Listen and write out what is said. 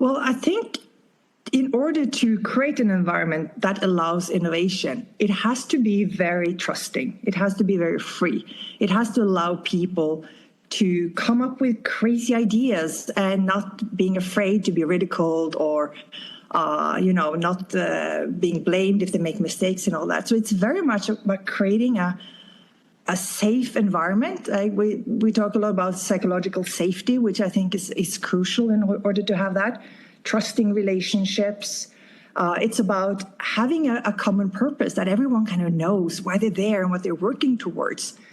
Well, I think in order to create an environment that allows innovation, it has to be very trusting. It has to be very free. It has to allow people to come up with crazy ideas and not being afraid to be ridiculed or, not being blamed if they make mistakes and all that. So it's very much about creating a safe environment. We talk a lot about psychological safety, which I think is crucial in order to have that. Trusting relationships. It's about having a common purpose that everyone kind of knows why they're there and what they're working towards.